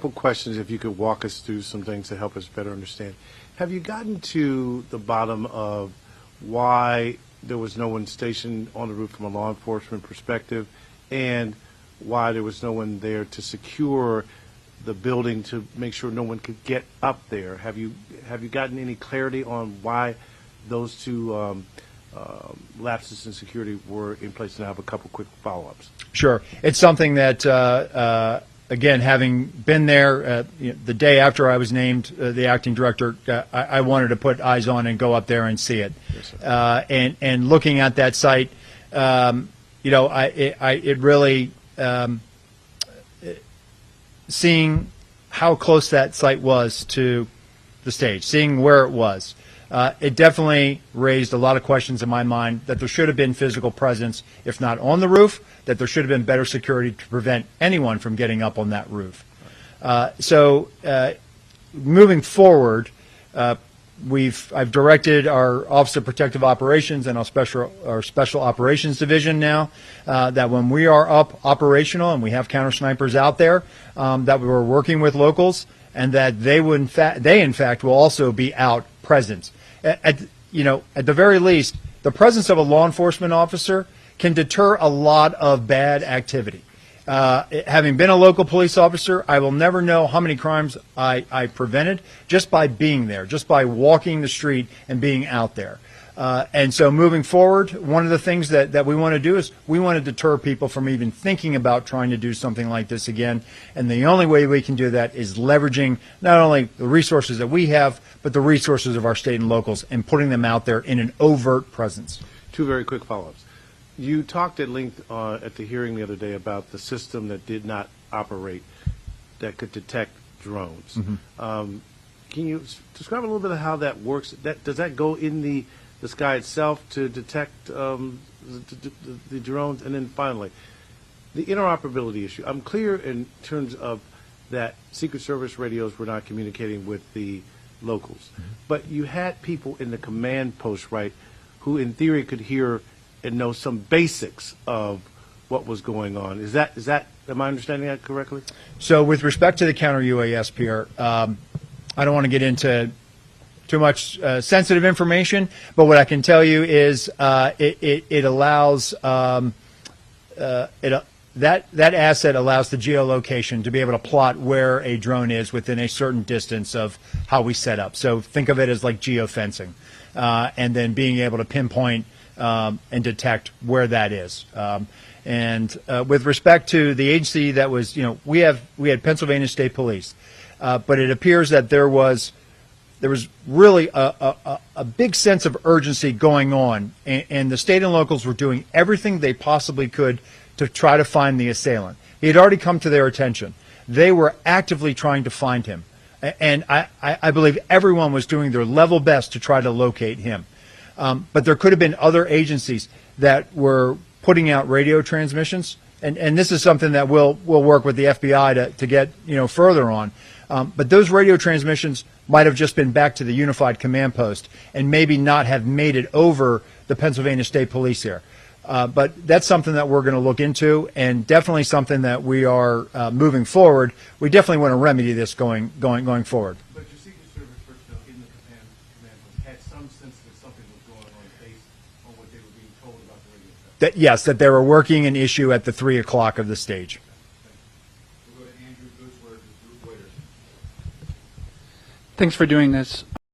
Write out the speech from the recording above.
Couple questions, if you could walk us through some things to help us better understand. Have you gotten to the bottom of why there was no one stationed on the roof from a law enforcement perspective, and why there was no one there to secure the building to make sure no one could get up there? Have you gotten any clarity on why those two lapses in security were in place? And I have a couple quick follow-ups. Sure. It's something that, again, having been there the day after I was named the acting director, I wanted to put eyes on and go up there and see it. Yes, sir. And looking at that site, it really seeing how close that site was to the stage, seeing where it was. It definitely raised a lot of questions in my mind that there should have been physical presence, if not on the roof, that there should have been better security to prevent anyone from getting up on that roof. Moving forward, I've directed our Office of Protective Operations and our Special Operations Division now that when we are up operational and we have counter snipers out there, that we were working with locals, and that they in fact will also be out present. At the very least, the presence of a law enforcement officer can deter a lot of bad activity. Having been a local police officer, I will never know how many crimes I prevented just by being there, just by walking the street and being out there. And so moving forward, one of the things that we want to do is we want to deter people from even thinking about trying to do something like this again. And the only way we can do that is leveraging not only the resources that we have, but the resources of our state and locals, and putting them out there in an overt presence. Two very quick follow-ups. You talked at length at the hearing the other day about the system that did not operate that could detect drones. Mm-hmm. Can you describe a little bit of how that works? Does that go in the sky itself to detect the drones? And then finally, the interoperability issue. I'm clear in terms of that Secret Service radios were not communicating with the locals. Mm-hmm. But you had people in the command post, right, who in theory could hear and know some basics of what was going on. Is that am I understanding that correctly? So with respect to the counter UAS, Pierre, I don't want to get into too much sensitive information, but what I can tell you is it allows that asset allows the geolocation to be able to plot where a drone is within a certain distance of how we set up. So think of it as like geofencing, and then being able to pinpoint and detect where that is. With respect to the agency that was, we had Pennsylvania State Police, but it appears that there was really a big sense of urgency going on, and the state and locals were doing everything they possibly could to try to find the assailant. He had already come to their attention. They were actively trying to find him, and I believe everyone was doing their level best to try to locate him. But there could have been other agencies that were putting out radio transmissions, and this is something that we'll work with the FBI to get further on. But those radio transmissions might have just been back to the unified command post and maybe not have made it over the Pennsylvania State Police here. But that's something that we're going to look into, and definitely something that we are moving forward. We definitely want to remedy this going forward. But your Secret Service personnel in the command post had some sense that something was going on based on what they were being told about the radio stuff. Yes, that they were working an issue at the 3 o'clock of the stage. Thanks for doing this.